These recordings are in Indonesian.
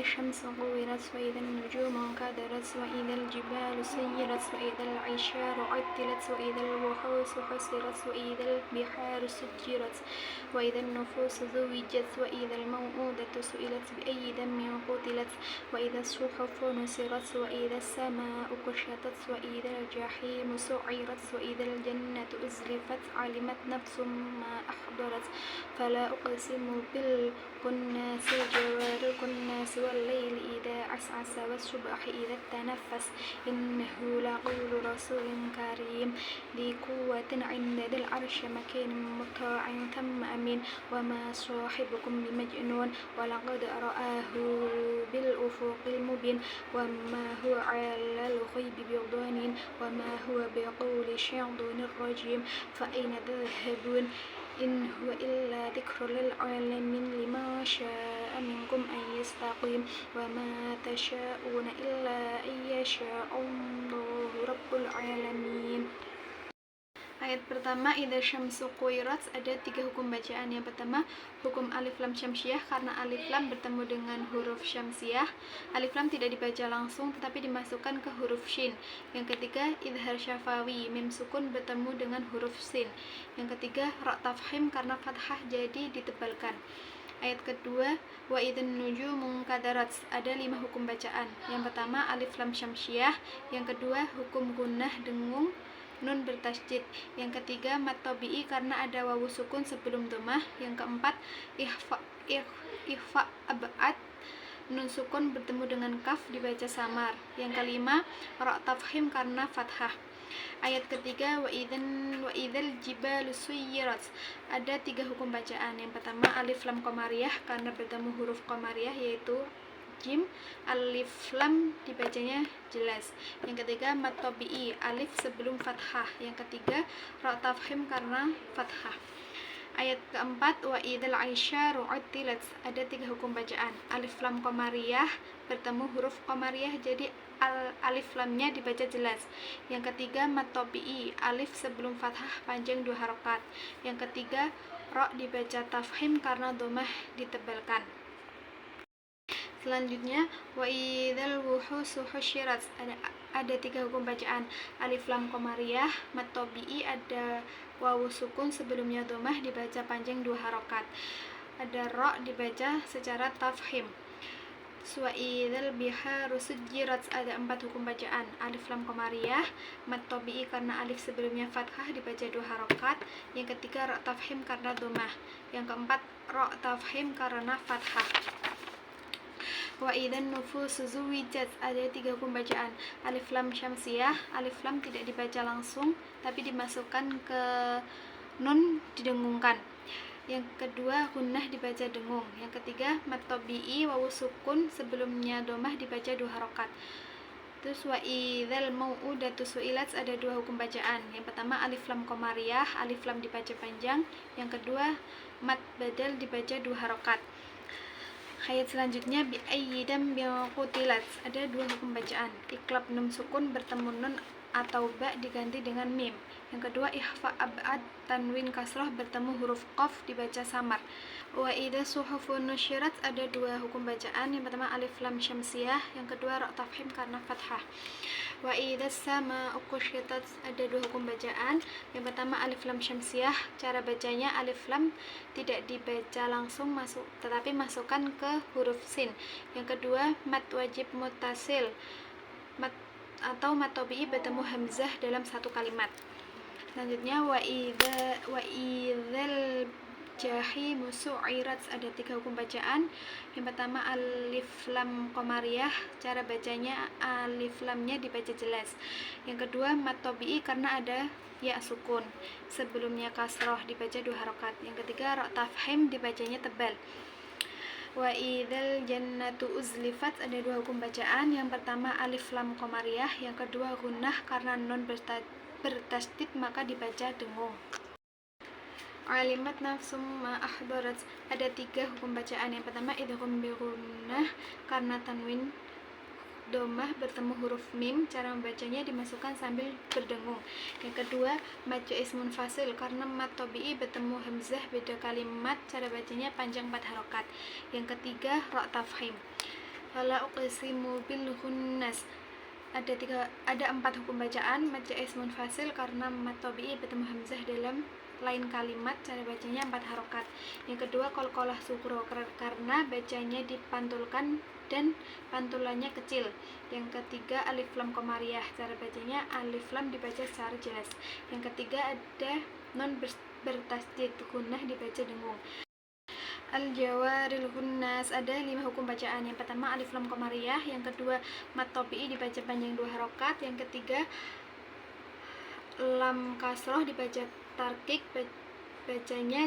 الشمس كورت وإذا النجوم انكدرت وإذا الجبال سيرت وإذا العشار عطلت وإذا الوحوش حشرت وإذا البحار سجرت وإذا النفوس زوجت وإذا الموءودة سئلت بأي ذنب قتلت وإذا الصحف نشرت وإذا السماء كشطت وإذا الجحيم سعرت وإذا الجنة أزلفت علمت نفس ما أحضرت فلا أقسم بالكناس جوار الكناس والليل إذا عسعس والصبح إذا تنفس إنه لقول رسول كريم ذي قوة عند ذي العرش مكين مطاع ثم أمين وما صاحبكم بمجنون ولقد رآه بالأفق المبين وما هو على الغيب بضنين وما هو بقول شيطان الرجيم فأين تذهبون إن هو إلا ذكر للعالمين لمن شاء منكم أن يستقيم وما تشاءون إلا أن يشاء الله رب العالمين. Ayat pertama, idza syamsu kuwirat, ada 3 hukum bacaan. Yang pertama, hukum alif lam syamsiah, karena alif lam bertemu dengan huruf syamsiah. Alif lam tidak dibaca langsung tetapi dimasukkan ke huruf shin. Yang ketiga, idhar syafawi, mim sukun bertemu dengan huruf sin. Yang ketiga, ra tafhim, karena fathah jadi ditebalkan. Ayat kedua, wa idzan nujumu kadarat, ada 5 hukum bacaan. Yang pertama, alif lam syamsiah. Yang kedua, hukum gunnah dengung, nun bertasydid. Yang ketiga, mat tabi'i karena ada wawu sukun sebelum dhammah. Yang keempat, ikhfa ab'ad, nun sukun bertemu dengan kaf dibaca samar. Yang kelima, ra tafhim karena fathah. Ayat ketiga, wa idzal jibalu suyirat, ada 3 hukum bacaan. Yang pertama, alif lam qamariyah karena bertemu huruf qamariyah yaitu jim, alif lam dibacanya jelas. Yang ketiga, mat tabi'i, alif sebelum fathah. Yang ketiga, ra tafhim karena fathah. Ayat keempat, wa idzal aisyaru uttilat, ada 3 hukum bacaan. Alif lam qamariyah bertemu huruf qamariyah jadi alif lamnya dibaca jelas. Yang ketiga, mat tabi'i, alif sebelum fathah panjang 2 harokat. Yang ketiga, ra dibaca tafhim karena dhammah ditebalkan. Selanjutnya, wa idzal wuhusu husyirat, ada 3 hukum bacaan. Alif lam qamariyah, mat tabi'i, ada wawu sukun sebelumnya dhammah dibaca panjang 2 harokat. Ada ra dibaca secara tafhim. Wa idzal biharu sujjirat, ada 4 hukum bacaan. Alif lam qamariyah, mat tabi'i karena alif sebelumnya fathah dibaca 2 harokat. Yang ketiga, ra tafhim karena dhammah. Yang keempat, ra tafhim karena fathah. Wa idzan nufusu zuwijat, ada 3 hukum bacaan. Alif lam syamsiah, alif lam tidak dibaca langsung tapi dimasukkan ke nun didengungkan. Yang kedua, gunnah dibaca dengung. Yang ketiga, mat tabi'i, wawu sukun sebelumnya dhammah dibaca 2 harokat. Terus wa idzal mau'udatu su'ilat, ada 2 hukum bacaan. Yang pertama, alif lam qamariyah, alif lam dibaca panjang. Yang kedua, mat badal dibaca 2 harokat. Ayat selanjutnya, bi ayyi dambin qutilat, ada 2 hukum bacaan. Iklab nun sukun bertemu nun atau ba diganti dengan mim. Yang kedua, ikhfa ab'ad tanwin kasrah bertemu huruf qaf dibaca samar. Wa idza suhufun nusyirat, ada 2 hukum bacaan. Yang pertama, alif lam syamsiah. Yang kedua, ra tafhim karena fathah. Wa idza samaa'u kusyitat, ada 2 hukum bacaan. Yang pertama, alif lam syamsiah, cara bacanya alif lam tidak dibaca langsung tetapi masukkan ke huruf sin. Yang kedua, mat wajib muttasil, mat tabi'i bertemu hamzah dalam 1 kalimat. Selanjutnya, wa idzal jahimu su'irat, ada 3 hukum bacaan. Yang pertama, alif lam qamariyah, cara bacanya alif lamnya dibaca jelas. Yang kedua, mat tabi'i karena ada ya sukun sebelumnya kasroh dibaca 2 harokat. Yang ketiga, ra tafhim dibacanya tebal. Wa idzal jannatu uzlifat, ada 2 hukum bacaan. Yang pertama, alif lam qamariyah. Yang kedua, gunnah karena nun bertasydid maka dibaca dengung. Alimat nafsum ma ahdarat, ada 3 hukum bacaan. Yang pertama, idgham bi gunnah karena tanwin dhammah bertemu huruf mim, cara membacanya dimasukkan sambil berdengung. Yang kedua, mad jaiz munfasil karena mat tabi'i bertemu hamzah beda kalimat, cara bacanya panjang 4 harokat. Yang ketiga, ra tafhim. Fala uqsimu bil khunnas. Ada 4 hukum bacaan. Mat jaiz munfasil karena mat tabi'i bertemu hamzah dalam lain kalimat, cara bacanya 4 harokat. Yang kedua qalqalah sughra karena bacanya dipantulkan dan pantulannya kecil. Yang ketiga alif lam qamariyah, cara bacanya alif lam dibaca secara jelas. Yang ketiga ada non bertasdid, gunnah dibaca dengung. Al-jawaril khunnas, ada 5 hukum bacaan. Yang pertama alif lam qamariyah, yang kedua mat tabi'i dibaca panjang 2 harokat, yang ketiga lam kasroh dibaca tarkik, bacanya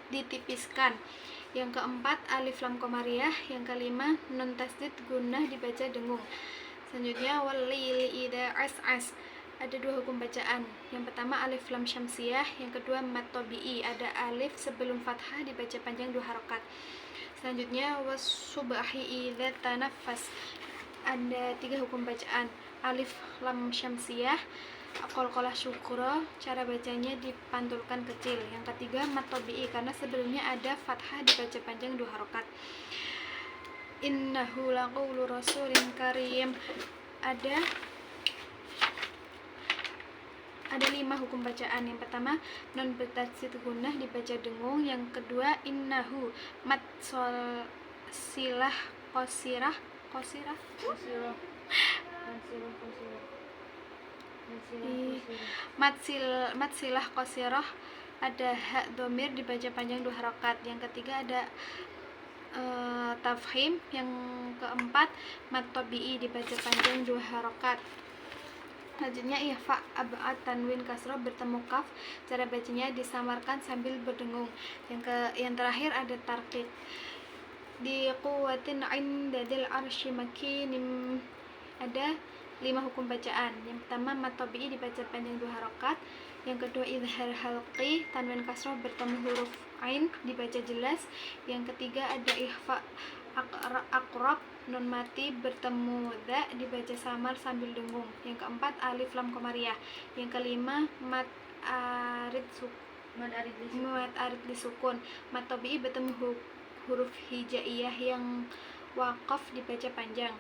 ditipiskan. Yang keempat alif lam qamariyah, yang kelima nun tasdid gunnah dibaca dengung. Selanjutnya wal laili idza as'as, ada 2 hukum bacaan. Yang pertama alif lam syamsiyah, yang kedua mat tabi'i, ada alif sebelum fathah dibaca panjang 2 harokat. Selanjutnya was subhi idza tanaffas, ada 3 hukum bacaan. Alif lam syamsiyah, qalqalah syughra, cara bacanya dipantulkan kecil. Yang ketiga mat tabi'i karena sebelumnya ada fathah dibaca panjang 2 harokat. Innahu laqaulu rasulin karim, ada 5 hukum bacaan. Yang pertama non bertasdid gunnah dibaca dengung, yang kedua innahu mat silah qasirah mat silah qasirah, ada hak dhamir dibaca panjang 2 harokat. Yang ketiga ada tafhim. Yang keempat mat tabi'i dibaca panjang 2 harokat. Selanjutnya ihfa ab'ad tanwin kasroh bertemu kaf, cara bacanya disamarkan sambil berdengung. Yang terakhir ada tarqiq. Di quwwatin indadil arsy makinim, ada 5 hukum bacaan. Yang pertama mat tabi'i dibaca panjang 2 harokat, yang kedua izhar halqi, tanwin kasroh bertemu huruf ain dibaca jelas, yang ketiga ada ihfa aqrab, nun mati bertemu dha dibaca samar sambil dengung, yang keempat alif lam qamariyah, yang kelima mat arid lisukun, mat tabi'i bertemu huruf hijaiyah yang waqaf dibaca panjang.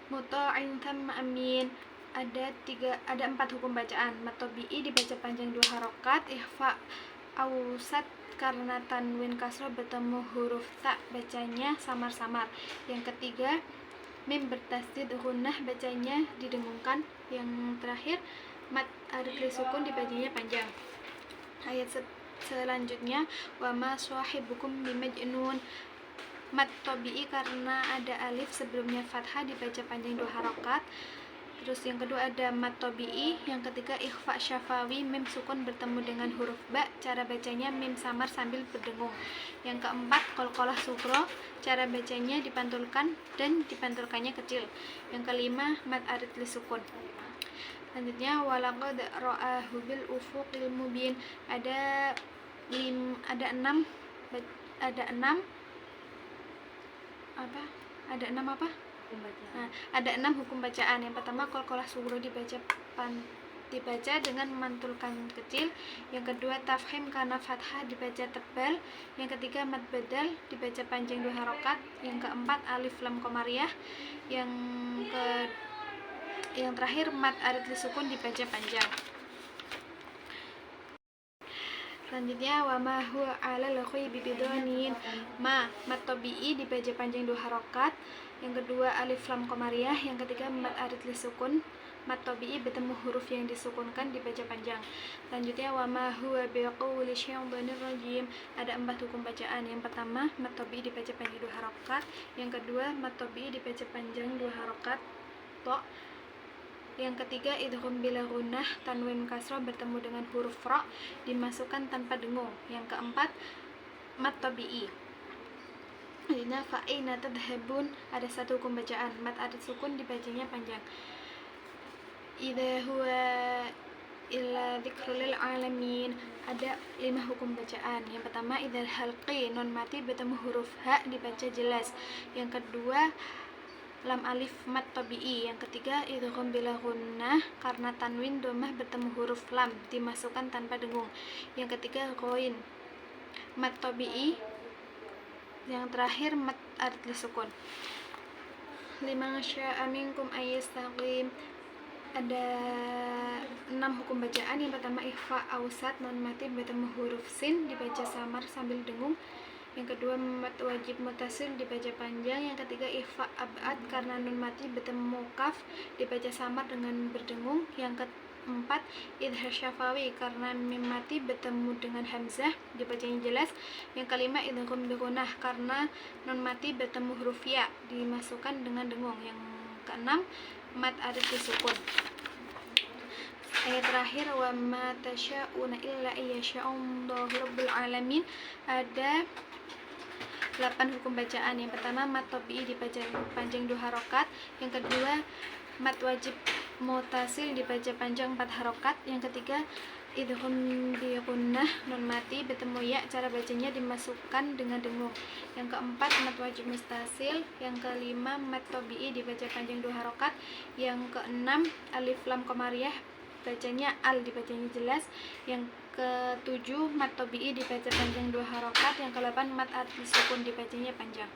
Muta'in thamma amin, ada 4 hukum bacaan. Mat tabi'i dibaca panjang 2 harokat, ihfa ausat karena tanwin kasroh bertemu huruf ta, bacanya samar-samar. Yang ketiga mim bertasdid gunnah, bacanya didengungkan. Yang terakhir mat arid lisukun dibacanya panjang. Ayat selanjutnya wa ma sahibukum bimajnun, mat tabi'i karena ada alif sebelumnya fathah dibaca panjang 2 harokat. Terus yang kedua ada mat tabi'i, yang ketiga ikhfa syafawi, mim sukun bertemu dengan huruf ba, cara bacanya mim samar sambil berdengung. Yang keempat qalqalah sughra, cara bacanya dipantulkan dan dipantulkannya kecil. Yang kelima mat arid lisukun. Selanjutnya walaqad ra'ahu bil ufuqil mubin, ada 6 hukum bacaan. Yang pertama qalqalah sughra dibaca dengan memantulkan kecil, yang kedua tafhim karena fathah dibaca tebal, yang ketiga mat badal dibaca panjang 2 harokat, yang keempat alif lam qamariyah, yang terakhir mat arid lisukun dibaca panjang. Selanjutnya wa ma huwa 'alal ghaibi bidhanin, mat tabi'i dibaca panjang 2 harokat, yang kedua alif lam qamariyah, yang ketiga mat arid lisukun, mat tabi'i bertemu huruf yang disukunkan dibaca panjang. Selanjutnya wa ma huwa biqauli syaitanir rajim, ada 4 hukum bacaan. Yang pertama mat tabi'i dibaca panjang 2 harokat, yang kedua mat tabi'i dibaca panjang 2 harokat to, yang ketiga idgham bila gunnah, tanwin kasroh bertemu dengan huruf ra dimasukkan tanpa dengung. Yang keempat mat tabi'i. Selanjutnya fa aina tadhhabun, ada 1 hukum bacaan. Mat arid sukun dibacanya panjang. Idza huwa illa dzikrul lil alamin, ada 5 hukum bacaan. Yang pertama idzal halqi, nun mati bertemu huruf ha dibaca jelas. Yang kedua lam alif mat tabi'i, yang ketiga idgham bila gunnah karena tanwin dhammah bertemu huruf lam dimasukkan tanpa dengung. Yang ketiga ghain mat tabi'i Yang terakhir mat arid lisukun. Liman syaa minkum ayyastaqim. Ada 6 hukum bacaan. Yang pertama ikhfa ausat non mati bertemu huruf sin dibaca samar sambil dengung. Yang kedua mat wajib mutasil dibaca panjang. Yang ketiga ikhfa abad karena nun mati bertemu kaf dibaca samar dengan berdengung. Yang keempat idhar syafawi karena mim mati bertemu dengan hamzah dibacanya jelas. Yang kelima idgham bi gunnah karena nun mati bertemu huruf ya dimasukkan dengan dengung. Yang keenam mat arid disukun. Ayat terakhir wa ma tasyauna illa ayyasha'allahu rabbul alamin. Ada 8 hukum bacaan. Yang pertama mat tabi'i dibaca panjang 2 harokat. Yang kedua mat wajib mutasil dibaca panjang 4 harokat. Yang ketiga idgham bi gunnah nun mati bertemu ya cara bacanya dimasukkan dengan dengung. Yang keempat mat wajib mustasil. Yang kelima mat tabi'i dibaca panjang 2 harokat. Yang keenam alif lam qamariyah bacanya al dibacanya jelas. Yang ketujuh mat tabi'i dibaca panjang 2 harokat. Yang ke-8 mat arid disukun dibacanya panjang.